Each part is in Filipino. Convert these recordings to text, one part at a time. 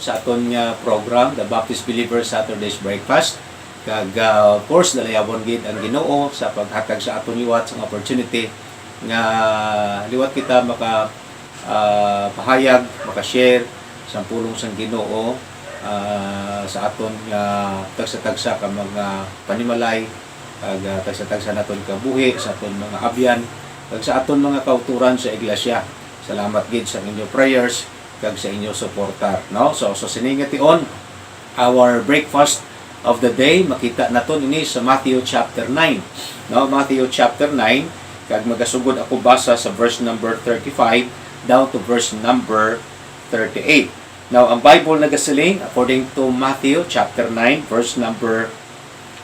sa aton nga program, the Baptist Believers Saturday's Breakfast. Kag of course dalayawon gid ang Ginoo sa paghatag sa aton liwat sa opportunity nga liwat kita maka pahayag, maka-share sa pulong sang Ginoo sa aton tagsa-tagsa ka mga panimalay, kag tagsa-tagsa naton kabuhi sa aton mga abyan, kag sa aton mga kauturan sa iglesia. Salamat gid sa inyong prayers kag sa inyong suportar, no? So siningati-on our breakfast of the day, makita naton ini sa Matthew chapter 9, no? Matthew chapter 9, kag magasugod ako basa sa verse number 35 down to verse number 38. Now ang Bible nagasiling according to Matthew chapter 9 verse number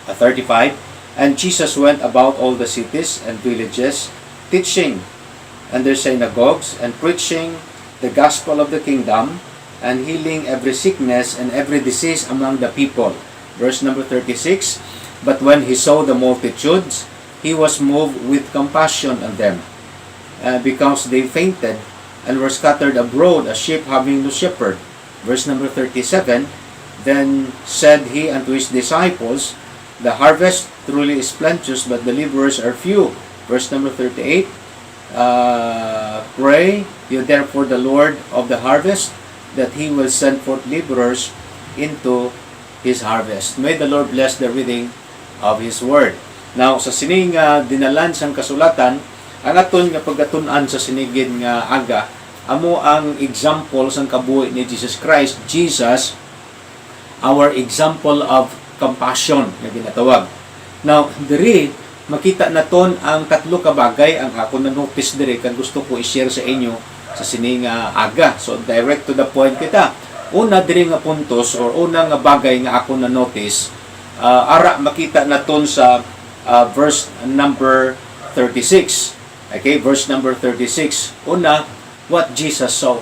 35, and Jesus went about all the cities and villages, teaching in their synagogues and preaching the gospel of the kingdom and healing every sickness and every disease among the people. Verse number 36, but when he saw the multitudes, he was moved with compassion on them, because they fainted and were scattered abroad as sheep having no shepherd. Verse number 37, then said he unto his disciples, the harvest truly is plenteous, but the laborers are few. Verse number 38, pray you therefore the Lord of the harvest, that he will send forth laborers into his harvest. May the Lord bless the reading of his word. Now, sa sining dinalan sang kasulatan, ang aton nga pagkatun-an sa sinigid nga aga, amo ang example sang kabuhi ni Jesus Christ. Jesus, our example of compassion nga ginatawag. Now, diri makita naton ang tatlo ka bagay ang ako na-notice diri kag gusto ko i-share sa inyo sa sining aga. So direct to the point kita. Una diri nga puntos or una nga bagay nga ako na-notice, ara makita naton sa verse number 36. Okay, verse number 36. Una, what Jesus saw.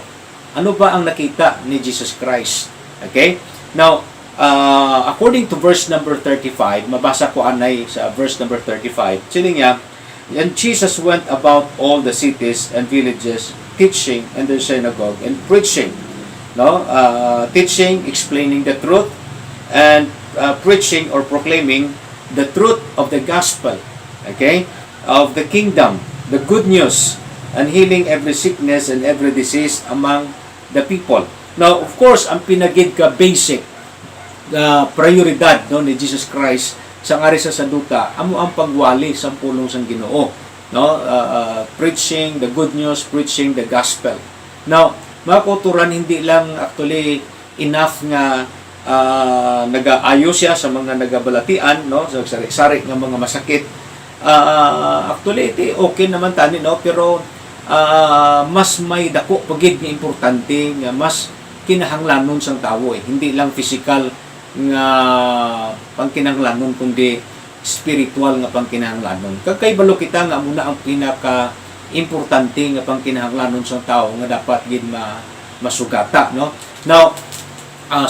Ano ba ang nakita ni Jesus Christ? Okay? Now, according to verse number 35, mabasa ko anay sa verse number 35. Siling niya, and Jesus went about all the cities and villages, teaching in their synagogue and preaching. No? Teaching, explaining the truth, and preaching or proclaiming the truth of the gospel. Okay? Of the kingdom, the good news, and healing every sickness and every disease among the people. Now, of course, ang pinagid ka basic prioridad no ni Jesus Christ sa ngari sa saduta amo ang pagwali sa pulong sang Ginoo, no? Preaching the good news, preaching the gospel. Now mga kauturan, hindi lang actually enough nga nagaayo siya sa mga nagabalatian, no, sa sari-sari nga mga masakit. Actually iti okay naman tani, no, pero mas may dako pagid nga importante nga mas kinahanglanon sang tawo, hindi lang physical nga pangkinahanglanon kundi spiritual nga pangkinahanglanon. Kag balo kita nga muna ang pinaka importante nga pangkinahanglanon sa tao nga dapat gid masugata, no? Now,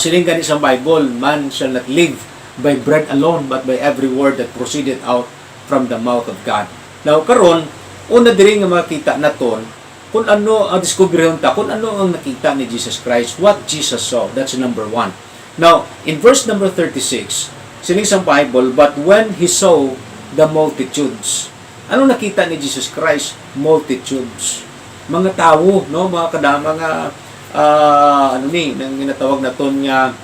siling gani sa Bible, man shall not live by bread alone but by every word that proceeded out from the mouth of God. Now karon una diri nga makita naton kung ano ang discoveryhon ta, kung ano ang nakita ni Jesus Christ, what Jesus saw. That's number 1. Now, in verse number 36, sining sa Bible, but when he saw the multitudes. Ano nakita ni Jesus Christ? Multitudes. Mga tao, no? Mga ano ni, nang ginatawag naton nga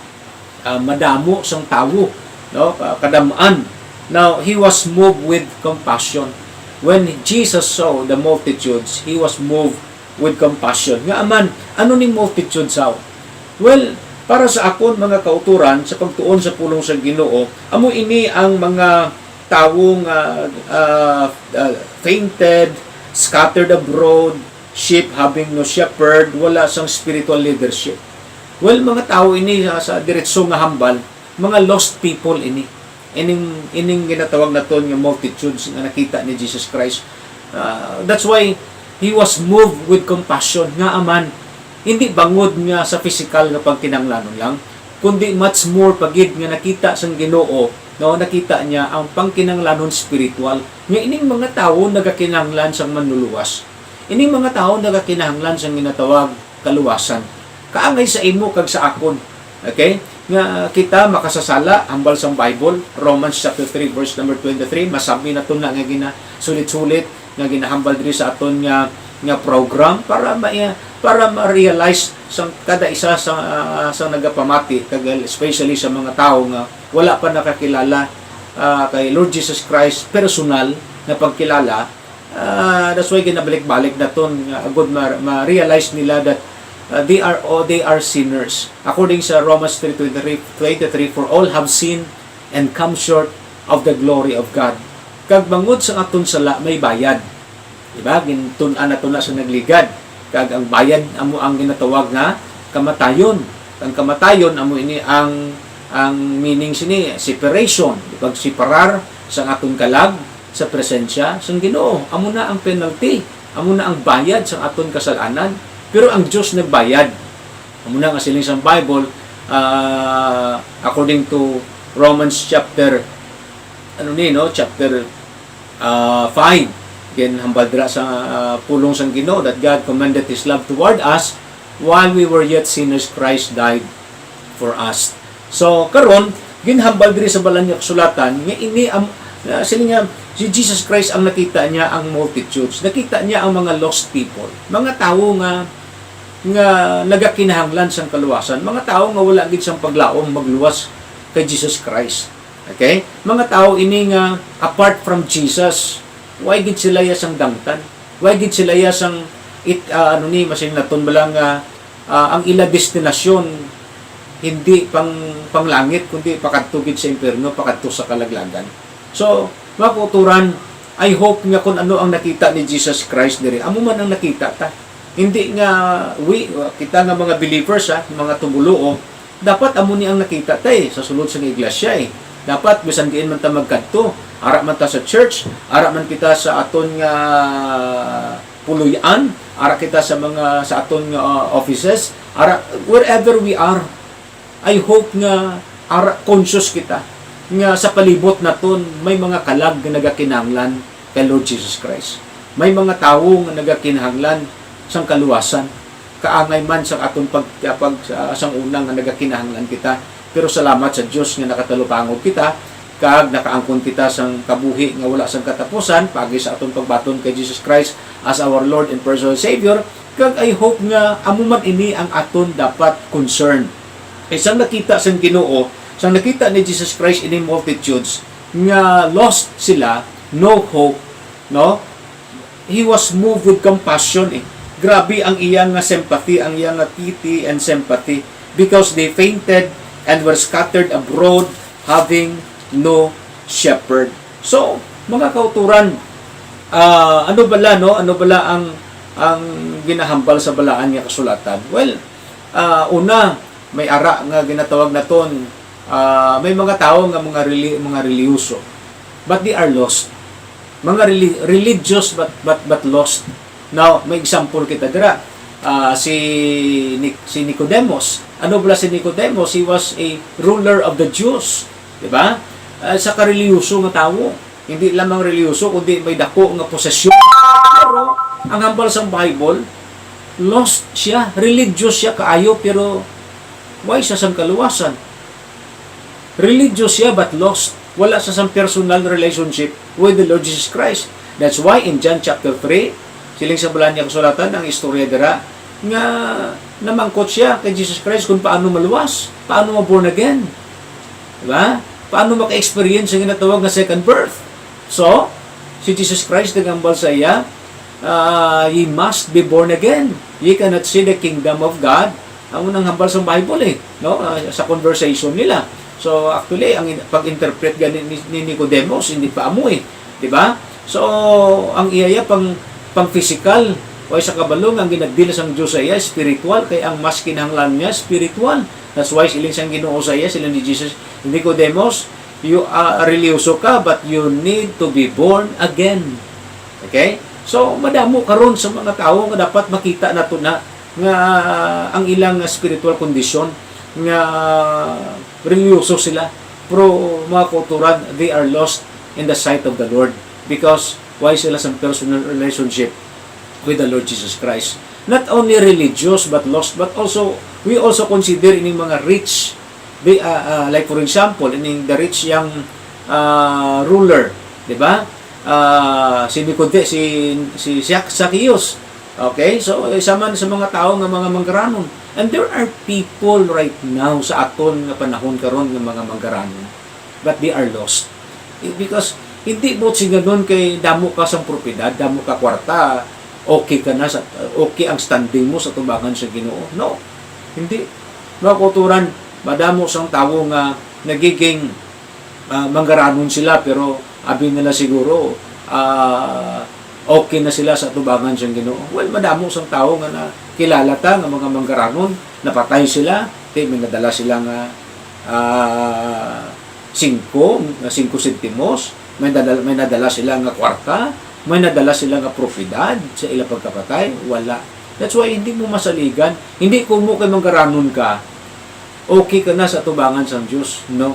madamo sang tao, no? Kadamaan. Now, he was moved with compassion. When Jesus saw the multitudes, he was moved with compassion. Nga aman, ano ni multitude saw? Well, para sa akon mga kauturan, sa pagtuon sa pulong sa Ginoo, amo ini ang mga tawong fainted, scattered abroad, sheep having no shepherd, wala sang spiritual leadership. Well, mga tao ini sa diretso nga hambal, mga lost people ini. Ining ginatawag naton nga multitudes nga nakita ni Jesus Christ. That's why he was moved with compassion. Nga aman, hindi bangod nga sa physical nga pagkinahanglanon lang, kundi much more pagid nga nakita sang Ginoo, no, nakita niya ang pangkinahanglanon spiritual. Nga ining mga tawo nagakinahanglan sang manluluwas. Ining mga tao nagakinahanglan sang ginatawag kaluwasan. Kaangay sa imo kag sa akon Okay? Nga kita makasasala, hambal sa Bible, Romans chapter 3, verse number 23, masabi na ito na nga sulit-sulit, nga ginahambal diri sa aton nga program para ma-realize sa kada isa sa nagapamati, especially sa mga tao nga wala pa nakakilala kay Lord Jesus Christ personal na pagkilala. That's why ginabalik-balik na ton agud ma-realize nila that they are sinners. According sa Romans 3:23, for all have sinned and come short of the glory of God. Kag bangod sa aton sala may bayad. Diba? Gintun-an nato na sa nagligad. Kag ang bayad amo ang ginatawag nga kamatayon. Ang kamatayon amo ini ang meaning sini separation. Pag separar sa aton kalag sa presensya sa Ginoo. Amo na ang penalty. Amo na ang bayad sa aton kasalanan. Pero ang Diyos nagbayad. Amo na nga siling sa Bible according to Romans chapter chapter 5. Again, hambal dira sa pulong sang Ginoo that God commended His love toward us while we were yet sinners, Christ died for us. So karon ginhambal diri sa balang nga kasulatan nga ini siling nga si Jesus Christ ang nakita niya ang multitudes, nakita niya ang mga lost people, mga tawo nga nagakinahanglan sang kaluwasan, mga tawo nga wala gid sang paglaom magluwas kay Jesus Christ. Okay? Mga tao ini nga apart from Jesus, why gid sila sang dangtan? Why gid sila sang masing naton balang ang ila destinasyon hindi panglangit kundi pakadto gid sa impierno, pakadto sa kalaglagan. So, mga kauturan, I hope nga kung ano ang nakita ni Jesus Christ diri, amo man ang nakita ta. Hindi nga kita nga mga believers mga tumuluo, dapat amo ni ang nakita ta sa sulod sa iglesia Dapat bisan diin man ta magkadto, ara man ta sa church, ara man kita sa aton nga puluyan, ara kita sa aton nga offices, ara wherever we are. I hope nga ara conscious kita nga sa palibot naton may mga kalag nga nagakinahanglan kay Lord Jesus Christ. May mga tawo nga nagakinahanglan sang kaluwasan. Kaangay man sa aton sang unang nga nagakinahanglan kita. Pero salamat sa Dios nga nakatalupangod kita kag nakaangkon kita sang kabuhi nga wala sang katapusan pagi sa aton pagbaton kay Jesus Christ as our Lord and personal Savior. Kag I hope nga amo man ini ang aton dapat concern. Sang nakita sang Ginoo, sang nakita ni Jesus Christ ini multitudes nga lost sila, no hope, no? He was moved with compassion. Grabe ang iyang sympathy, ang iyang pity and sympathy because they fainted and were scattered abroad having no shepherd. So, mga kauturan, ano bala ang ginahambal sa balaan nga kasulatan? Well, una, may ara nga ginatawag naton, may mga tao nga mga reliyoso, but they are lost. Mga religious but lost. Now, may example kita dira. Si Nicodemus. Ano pala si Nicodemus? He was a ruler of the Jews. Diba? Sa kareliyoso nga tao. Hindi lamang reliyoso, kundi may dako nga posesyon. Pero, ang hambal sa Bible, lost siya. Religious siya kaayo, pero why siya sang kaluwasan? Religious siya, but lost. Wala sa sang personal relationship with the Lord Jesus Christ. That's why in John chapter 3, siling sa balaan niya kasulatan, ang istorya dira, nga namangkot siya kay Jesus Christ kung paano maluwas, paano ma-born again. Diba? Paano maka-experience ang ginatawag na second birth. So, si Jesus Christ nagambal sa iya, ye must be born again. Ye cannot see the kingdom of God. Ang unang hambal sa Bible no? Sa conversation nila. So, actually, ang pag-interpret ni Nicodemus, hindi pa amo Diba? So, ang iyaya pang physical o sa kabalong ang ginagdila sang Diyos sa iya spiritual kay ang mas kinahanglan niya spiritual. That's why siling sang Ginoo sa iya sila ni Jesus Nicodemus, you are religyoso ka but you need to be born again. Okay? So madamo karon sa mga tawo nga dapat makita nato na nga ang ilang spiritual condition nga religyoso sila pero mga kauturan they are lost in the sight of the Lord because why sila sa personal relationship with the Lord Jesus Christ. not only religious but lost, but also we also consider ining mga rich. Like for example, ining the rich young ruler, di ba? Si Zacchaeus. Okay? So, isa man sa mga tao nga mga manggaranon. And there are people right now sa aton nga panahon karon nga mga manggaranon. But they are lost. Because hindi mo siganon kay damo ka sa propiedad, damo ka kwarta, okay ka na, okay ang standing mo sa tubangan sa Ginoo. No. Hindi. Mga kuturan, madamo sang tao nga nagiging manggaranon sila, pero abi nila siguro okay na sila sa tubangan sa Ginoo. Well, madamo sang tao nga na kilala ta nga mga manggaranon, napatay sila, may nadala sila nga 5 sentimos, may nadala sila nga kwarta, may nadala sila nga propiedad sa ilang pagkapatay, wala. That's why hindi mo masaligan, hindi kung mo kay manggaranon ka, okay ka na sa tubangan sa Diyos. No.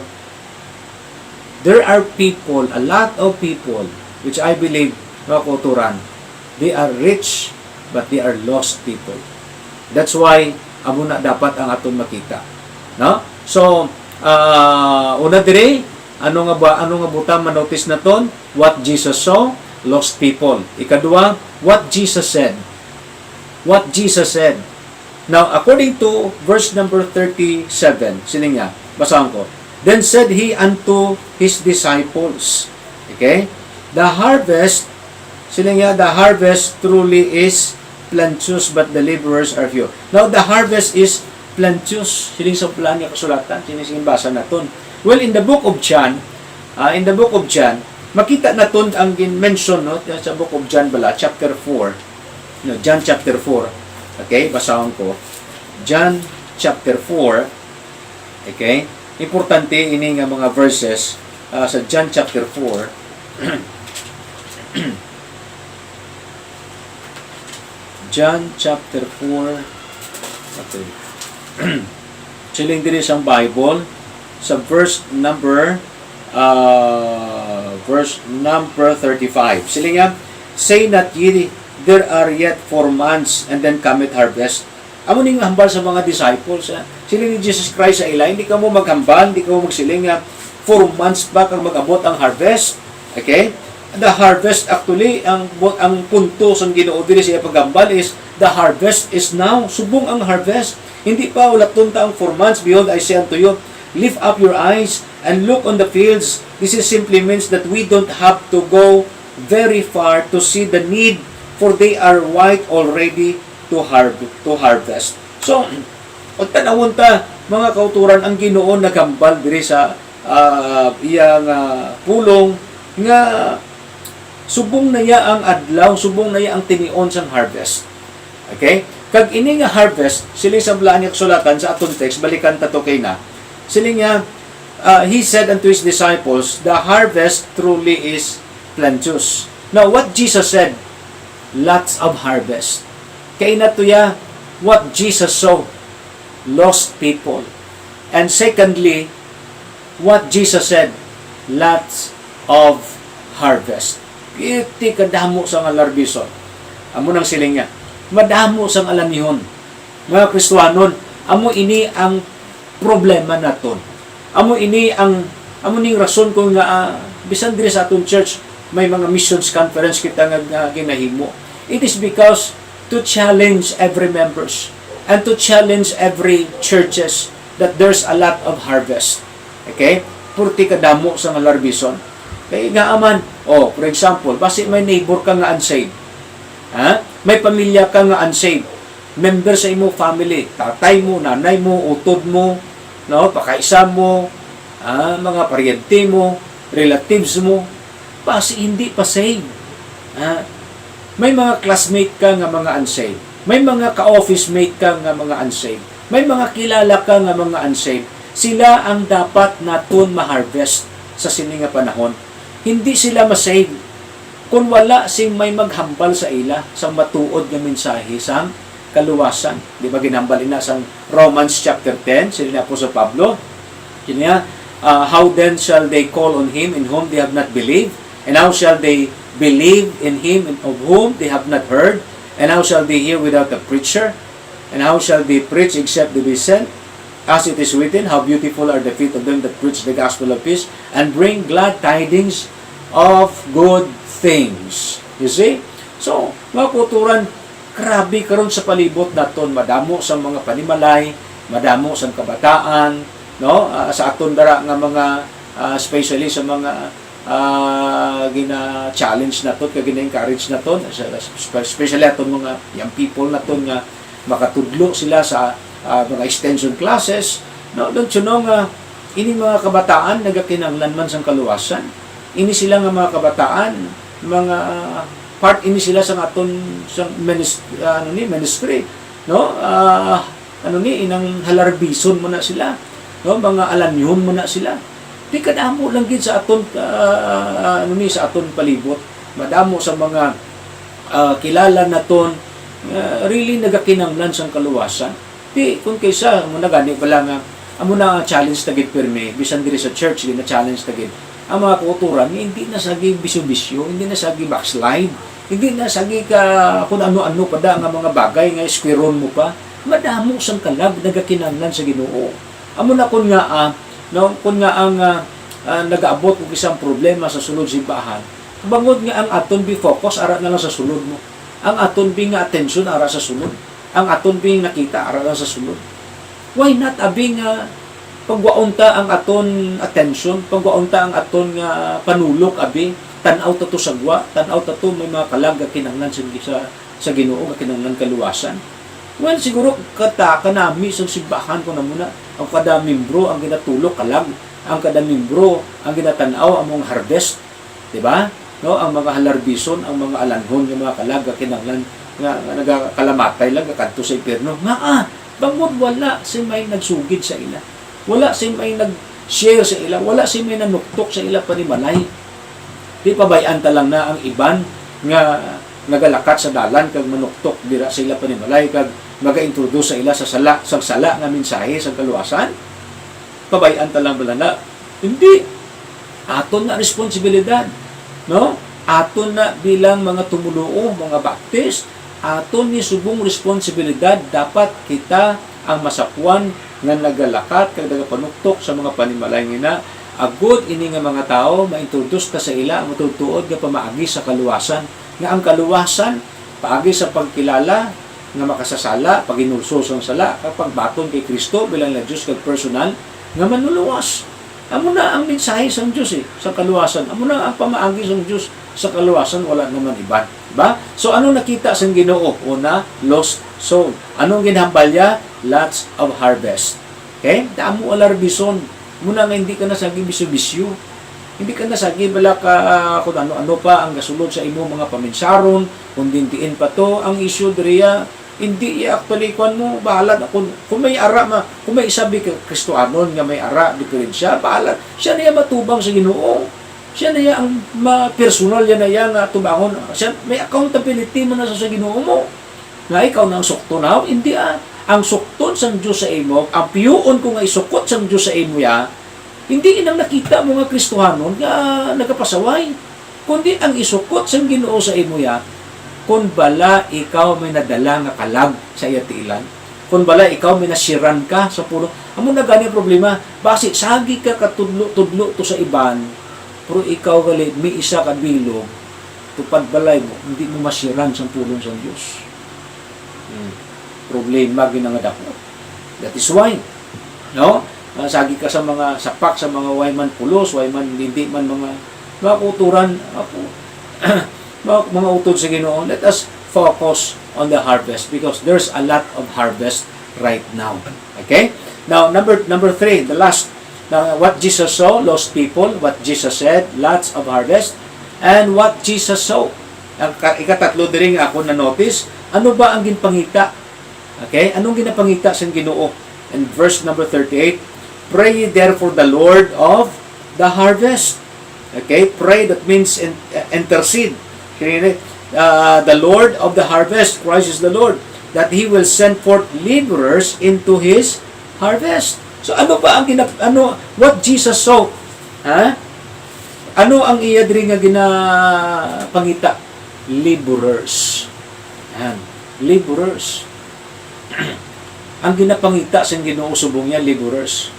There are people, a lot of people, which I believe, mga kuturan, they are rich, but they are lost people. That's why, amo na dapat ang atong makita. No? So, una dire, ano nga buta manotice na ton? What Jesus saw? Lost people. Ikadua, what Jesus said. What Jesus said. Now, according to verse number 37, sino nga? Basahan ko. Then said he unto his disciples. Okay? The harvest, sino nga? The harvest truly is plenteous, but the laborers are few. Now, the harvest is plenteous. Siling sa plan niya kasulatan, sining basa naton. Well, in the book of John, makita naton ang mention no sa book of John bala, chapter 4. No, John chapter 4. Okay, basahan ko. John chapter 4. Okay? Importante ini nga mga verses sa John chapter 4. John chapter 4. Okay. Siling diri sa Bible sa verse number 35. Siling nga, say not ye, there are yet 4 months, and then cometh harvest. Amo ning hambal sa mga disciples. Siling ni Jesus Christ sa ila, hindi ka mo maghambal, hindi ka mo magsiling nga 4 months pa kang mag-abot ang harvest. Okay? The harvest actually, ang punto sa Ginoo diri sa paghambal is the harvest is now. Subong ang harvest. Hindi pa ulat tunta ang 4 months. Behold, I say unto you, lift up your eyes and look on the fields. This is simply means that we don't have to go very far to see the need, for they are white already to harvest. So, pag tanawon ta, mga kauturan, ang Ginoo naghambal diri sa iyang pulong nga subong na ya ang adlaw, subong na ya ang tinion sang harvest. Okay? Kag ini nga harvest, siling sa blaan niya kasulatan sa aton text, balikan tato kay na. Siling nga, he said unto his disciples, the harvest truly is plenteous. Now, what Jesus said, lots of harvest. Kay na to ya, what Jesus saw, lost people. And secondly, what Jesus said, lots of harvest. Iti kadamo sa nga larbison. Amo nang siling nga, madamo sang alanihon. Mga Kristiyanon, amo ini ang problema naton. Amo ning rason kung nga bisan diri sa atong church may mga missions conference kita nga ginahimo. It is because to challenge every members and to challenge every churches that there's a lot of harvest. Okay? Purti kadamo sa nga larbison. Kaya nga aman, for example, basi may neighbor ka nga unsaved. May pamilya ka nga unsaved. Member sa imo family, tatay mo, nanay mo, utod mo, no, pakaisa mo, mga paryente mo, relatives mo, basi hindi pa saved. May mga classmate ka nga mga unsaved. May mga ka-office mate ka nga mga unsaved. May mga kilala ka nga mga unsaved. Sila ang dapat naton ma-harvest sa sininga panahon. Hindi sila ma-save kung wala sing may maghambal sa ila sa matuod nga mensahe sang kaluwasan. Di ba ginambal ina sang Romans chapter 10, sila po sa Pablo. Kanya, how then shall they call on him in whom they have not believed? And how shall they believe in him of whom they have not heard? And how shall they hear without a preacher? And how shall they preach except they be sent? As it is written, how beautiful are the feet of them that preach the gospel of peace and bring glad tidings of good things. You see? So, mga kuturan, grabe karon sa palibot naton, madamo sa mga panimalay, madamo sa kabataan, no? Sa aton dara nga mga especially sa mga gina-challenge naton, kag gina-encourage naton, especially aton mga young people naton nga makatudlo sila sa mga extension classes, no? Don't you know nga ini mga kabataan nagakinahanglan man sang kaluwasan. Ini sila nga mga kabataan, mga part ini sila sa aton sa ministry, no? Inang halarbison mo na sila, no? Mga alanyon mo na sila. Di kadamo lang gid sa aton sa aton palibot. Madamo sa mga kilala naton really nagakinahanglan sang kaluwasan. Di kung kaysa mo na gani pala nga amo na challenge tagid permi bisan diri sa church din na challenge tagid ang mga kuturan hindi na sagi bisyo-bisyo, hindi na sagi backslide, hindi na sagi ka kung ano-ano pa da nga mga bagay nga squiron mo pa. Madamo sang kalag nagakinahanglan sa Ginoo. Amo na kun nga kung nga ang nagaabot og isang problema sa sulod simbahan, bangod nga ang aton bi focus ara na lang sa sulod mo. Ang aton bi nga attention ara sa sulod. Ang aton bi nakita ara lang sa sulod. Why not abing pagwaunta ang aton attention, pagwaunta ang aton nga panulok abi, tan-aw ta to sagwa, tan-aw ta to may mga kalag kinahanglan sa Ginoo nga kinahanglan kaluwasan. Well, siguro kanami sa simbahan ko na muna ang kada membro ang ginatulok kalag, ang kada membro ang ginatanaw ang mga harvest, di ba? No, ang mga halarbison, ang mga alanghon, yung mga kalag kinahanglan nga nagakalamatay lang kadto sa impierno. Bangod wala si may nagsugid sa ila. Wala si may nag-share sa ila, wala si may nanuktok sa ila panimalay. Di pabayaan ta lang na ang iban nga nagalakat sa dalan kag manuktok dira sa ila panimalay kag maga-introduce sa ila sa sala nga mensahe sa kaluwasan. Pabayaan ta lang bala na. Hindi. Aton na responsibilidad, no? Aton na bilang mga tumuluo, mga baptist, aton ni subong responsibilidad dapat kita ang masapuan nga nagalakat kag nagapanuktok sa mga panimalay nga agud ini nga mga tao ma-introduce ka sa ila ang matutuod nga pamaagi sa kaluwasan nga ang kaluwasan paagi sa pagkilala nga makasasala paginulsos ang sala kapag baton kay Kristo bilang na Dios kag personal nga manluluwas. Amo na ang mensahe sa Dios sa kaluwasan. Amo na ang pamaagi sa Dios sa kaluwasan, wala naman iban. Diba? So, anong nakita sa Ginoo? Una, lost soul. Anong ginhambalya? Lots of harvest. Okay? Damo alarbison. Muna nga hindi ka nasagi bisyo-bisyo. Hindi ka nasagi bala ka kung ano-ano pa ang gasulod sa imo mga paminsaron, kung dintiin pa to. Ang issue diriya, hindi actually kung mo, bahala na. Kung may ara, kung may isabi ka Kristoanon nga may ara, diferensya, bahala. Siya niya matubang sa Ginoo. Siya na ang personal yan na yan tubangon. Siya, may accountability mo na sa Ginoo mo. Nga ikaw na ang sukto na. Hindi ang sukton sa Diyos sa imo, ang piyuon ko nga isukot sa Diyos sa imo ya, hindi inang nakita mga Kristohanon nga nagapasaway. Kundi ang isukot sa Ginoo sa imo ya, kung bala ikaw may nadala nga kalag sa iyatiilan, kung bala ikaw may nasiran ka sa pulo, amo na gani problema, basi sagi ka katudlo-tudlo to sa iban, pero ikaw gali, may isa ka bilog, tupad balay mo, hindi mo masiran sa pulong sa Diyos. Problema ginangadako. That is why, no? Sagi ka sa mga sapak, sa mga wayman pulos, wayman hindi man mga kuturan, mga utod sa Ginoo. Let us focus on the harvest because there's a lot of harvest right now. Okay? Now, number 3, the last. Now, what Jesus saw, lost people. What Jesus said, lots of harvest. And what Jesus saw. Ang ikatatlo din ako na-notice, ano ba ang ginpangita? Okay? Anong ginapangita sa Ginoo? In verse number 38, pray therefore the Lord of the harvest. Okay? Pray, that means intercede. The Lord of the harvest, Christ is the Lord, that He will send forth laborers into His harvest. So ano ba ang what Jesus saw? Ano ang iya diri nga ginapangita? Laborers. Yan. Laborers. Ang ginapangita sa Ginoo subong niya, laborers.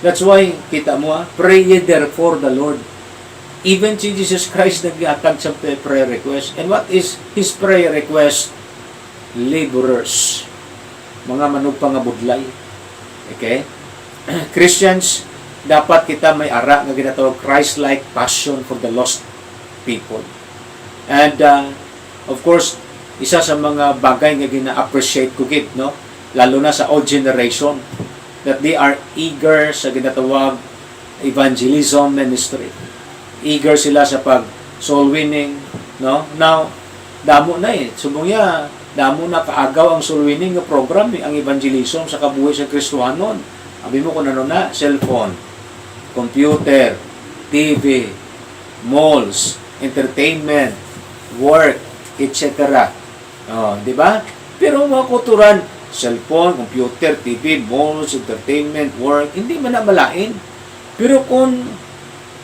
That's why, kita mo pray ye therefore the Lord. Even si Jesus Christ nag-atag sa prayer request. And what is His prayer request? Laborers. Mga manugpang nga budlay. Okay? Christians, dapat kita may ara nga ginatawag Christ-like passion for the lost people. And, of course, isa sa mga bagay nga gina-appreciate ko gid, no? Lalo na sa old generation, that they are eager sa ginatawag evangelism ministry. Eager sila sa pag soul winning, no? Now, damo na subong damo na kaagaw ang soul winning nga program ang evangelism sa kabuhi sa Kristohanon. Abi mo kung ano na, cellphone, computer, TV, malls, entertainment, work, etc. Di ba? Pero mga kulturan, cellphone, computer, TV, malls, entertainment, work, hindi man na malain. Pero kung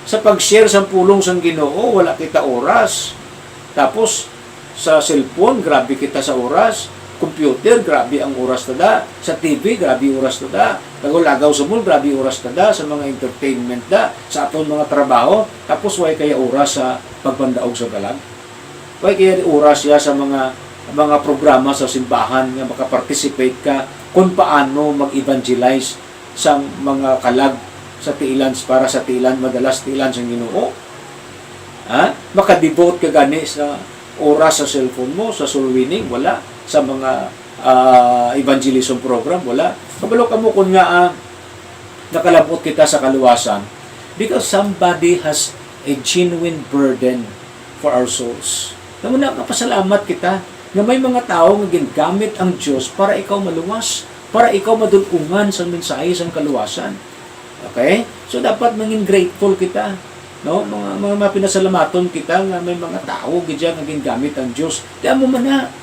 sa pag-share sa pulong sang Ginoo, wala kita oras. Tapos, sa cellphone, grabe kita sa oras. Computer, grabe ang oras tada. Sa TV, grabe oras tada. Lagaw sa mall, grabe oras tada. Sa mga entertainment da. Sa atong mga trabaho. Tapos, way kaya oras sa pagpandaog sa galag. Way kaya oras siya sa mga programa sa simbahan nga makaparticipate ka kung paano mag-evangelize sa mga kalag sa tiilan para sa tiilan, madalas tiilan sa Ginoo. Makadevote ka gani sa oras sa cellphone mo, sa soul winning, wala. Sa mga evangelism program, wala. Kabalo ka mo kung nga nakalabot kita sa kaluwasan because somebody has a genuine burden for our souls. Namuna, kapasalamat kita na may mga tao nga gingamit ang Diyos para ikaw maluwas, para ikaw madulungan sa mensahe sa kaluwasan. Okay? So, dapat maging grateful kita. No? Mga pinasalamaton kita nga may mga tao nga gingamit ang Diyos. Diyan mo man na,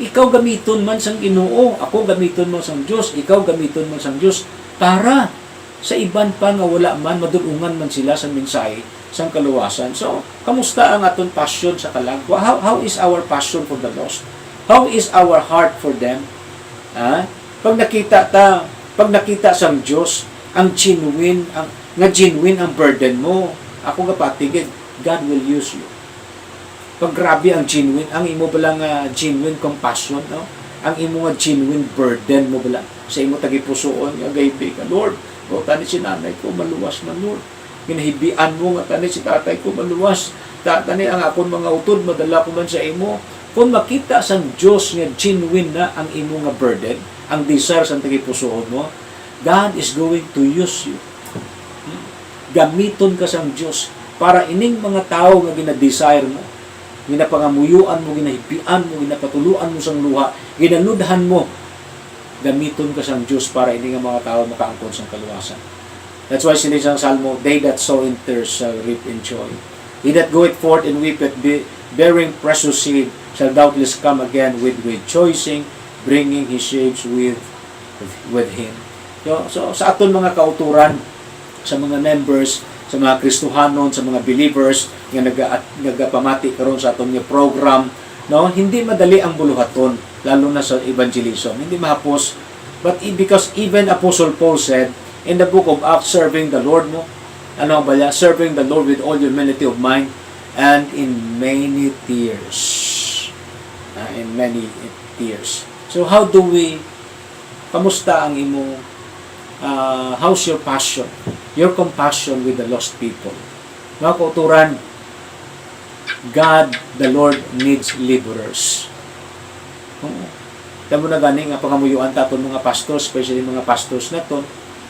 ikaw gamiton man sang Ginoo, ako gamiton mo sang Diyos, ikaw gamiton mo sang Diyos, para sa iban pa nga wala man, madulungan man sila sa mensahe sang kaluwasan. So, kamusta ang aton passion sa kalag? How is our passion for the lost? How is our heart for them? Pag nakita sang Dios, ang genuine ang burden mo, ako nga patigid, God will use you. Pag grabe ang genuine, ang imo bala nga genuine compassion, no? Ang imo nga genuine burden mo bala sa imo tagipusoon nga gaybi ka, Lord, tani si nanay ko maluwas man, Lord. Ginahibian mo nga tani si tatay ko maluwas. Tani ang akon mga utod madala ko man sa imo. Kung makita sang Dios nga genuine na ang imo nga burden, ang desire sa tagipusoon mo, God is going to use you. Gamiton ka sang Dios para ining mga tao nga gina-desire mo, ginapangamuyuan mo, ginahibian mo, ginapatuluan mo sang luha, ginaludhan mo, gamiton ka sang Dios para ining mga tao makaangkon sang kaluwasan. That's why sinisang Salmo, they that sow in tears shall reap in joy. He that goeth forth and weepeth, bearing precious seed, shall doubtless come again with rejoicing, bringing his sheaves with him. So sa aton mga kauturan, sa mga members, sa mga Kristohanon, sa mga believers nga nagapamati karon sa aton nga program, no, hindi madali ang buluhaton, lalo na sa evangelism. Hindi mahapos, but because even Apostle Paul said in the book of Acts, serving the Lord mo, serving the Lord with all humility of mind and in many tears. In many tears. So how do we, kamusta ang imo, how's your passion, your compassion with the lost people? Mga kauturan, God, the Lord, needs laborers. Tamo na gani nga pangamuyuan taton mga pastors, especially mga pastors naton,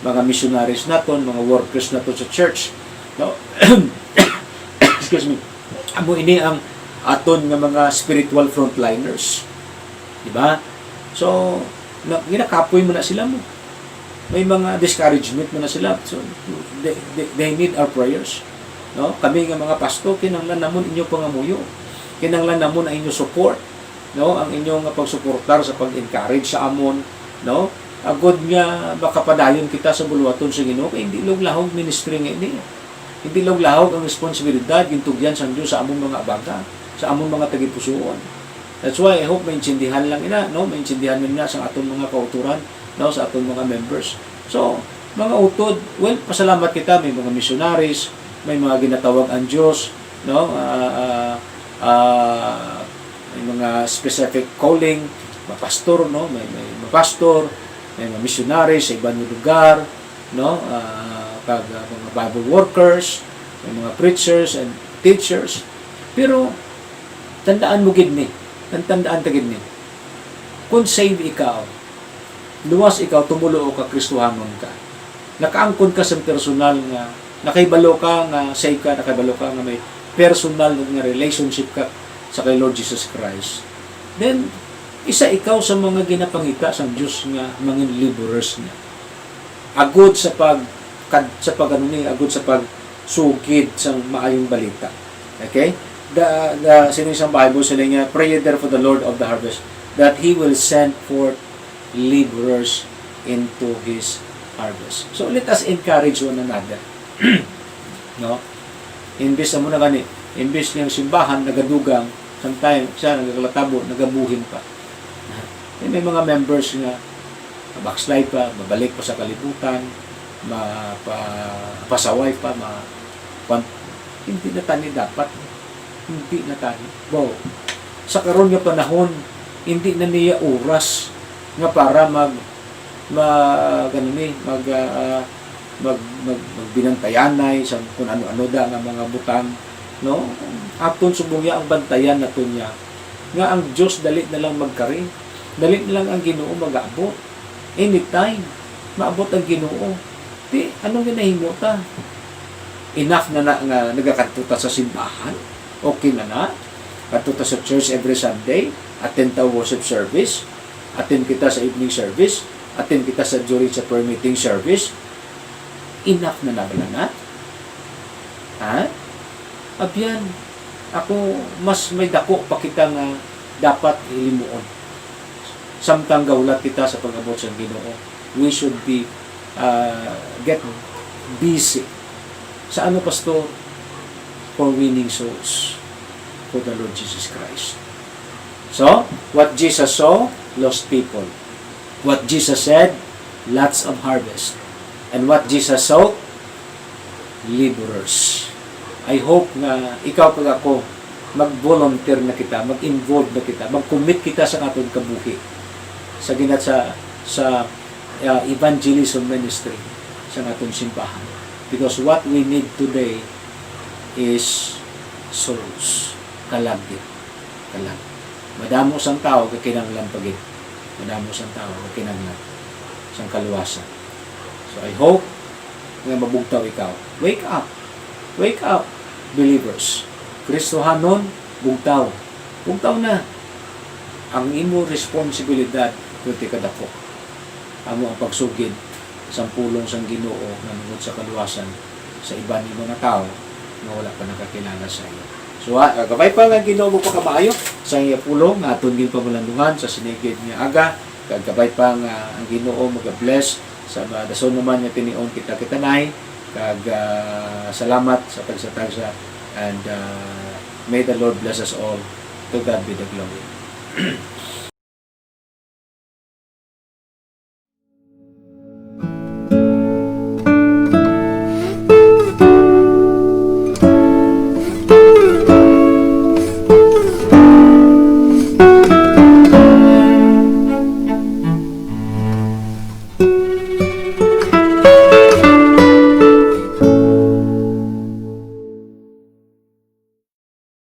mga missionaries naton, mga workers naton sa church. No? Excuse me. Amo ini ang aton nga mga spiritual frontliners. Di ba? So, ginakapoy mo na sila mo. May mga discouragement mo na sila. So, they need our prayers. No? Kami nga mga pasto, kinanglan namon inyo pangamuyo. Kinanglan namon ang inyo support. No? Ang inyong pagsuportar sa pag-encourage sa amon. No? Agod nga baka padayon kita sa buluwaton sa Ginoo, kay hindi lahog ministry nga ini. Hindi lahog ang responsibilidad gintugyan sa Dios sa among mga abaga, sa among mga tagipusoon. That's why I hope maintindihan lang ina, no? Maintindihan nila sa atong mga kauturan, no? Sa atong mga members. So, mga utod, well, pasalamat kita, may mga missionaries, may mga ginatawag ang Diyos, no? May mga specific calling, mga pastor, no? May mga pastor, may mga missionaries sa ibang lugar, no? Mga Bible workers, may mga preachers and teachers. Pero tandaan mo gid ni, tandaan ta gid ni. Kung save ikaw, luwas ikaw tumulo ka Kristohanon ka. Nakaangkon ka sa personal nga nakaibalo ka nga save ka, nakaibalo ka nga may personal nga relationship ka sa kay Lord Jesus Christ. Then isa ikaw sa mga ginapangita sa Dios nga mga laborers niya. Agud sa agud sa pagsugid sa maayong balita. Okay? The sinisang Bible sila nga, pray therefore the Lord of the harvest that He will send forth laborers into His harvest. So let us encourage one another. No? Imbes na muna gani, imbes niyang simbahan nagadugang, sometimes siya nagkalatabo, nagabuhin pa. May mga members nga backslide pa, mabalik pa sa kalibutan, pasaway pa, hindi na tani dapat. Hindi na tani. Wow. Sa karon nga panahon, hindi na niya oras nga para magbinantayanay sa kung ano-ano da nga mga butang, no? Aton subong ang bantayan naton niya nga ang Dios dali na lang magkari, dali na lang ang Ginoo mag-abot anytime maabot ang Ginoo. Di anong ginahimo ta? Enough na nga nagakadto ta sa simbahan, okay na kadto ta sa church every Sunday, attend ta worship service, attend kita sa evening service, attend kita sa during sa prayer meeting service. Enough na na. Ha? Abyan, ako mas may dako pa kita nga dapat ilimuon. Samtang gawlat kita sa pag-abot sa Ginoo, we should be get busy. Sa ano, Pastor? For winning souls for the Lord Jesus Christ. So, what Jesus saw, lost people. What Jesus said, lots of harvest. And what Jesus saw, laborers. I hope na ikaw pag ako, mag-volunteer na kita, mag-involve na kita, mag-commit kita sa atong kabuhi. Sa evangelism ministry sa atong simbahan. Because what we need today is souls. Kalagit. Madamo sang tao kakinanglan pagit. Madamo sang tao kakinanglan sang kaluwasan. So I hope nga mabugtaw ikaw. Wake up. Wake up, believers. Kristohanon, bugtaw. Bugtaw na. Ang imo responsibilidad kuti kadako. Amo ang pagsugid sa pulong sang Ginoo nangod sa kaluwasan sa iban ni mga tao nga wala pa nakakilala sa iyo. So, gabay pa nga Ginoo mo pa kamaayo sa iya pulong nga aton gin pamalandungan sa sinigid nga aga. Gabay pa nga ang Ginoo mag-bless sa dason naman nga tinion kita kitanay. Salamat sa tagsa-tagsa and may the Lord bless us all. To God be the glory.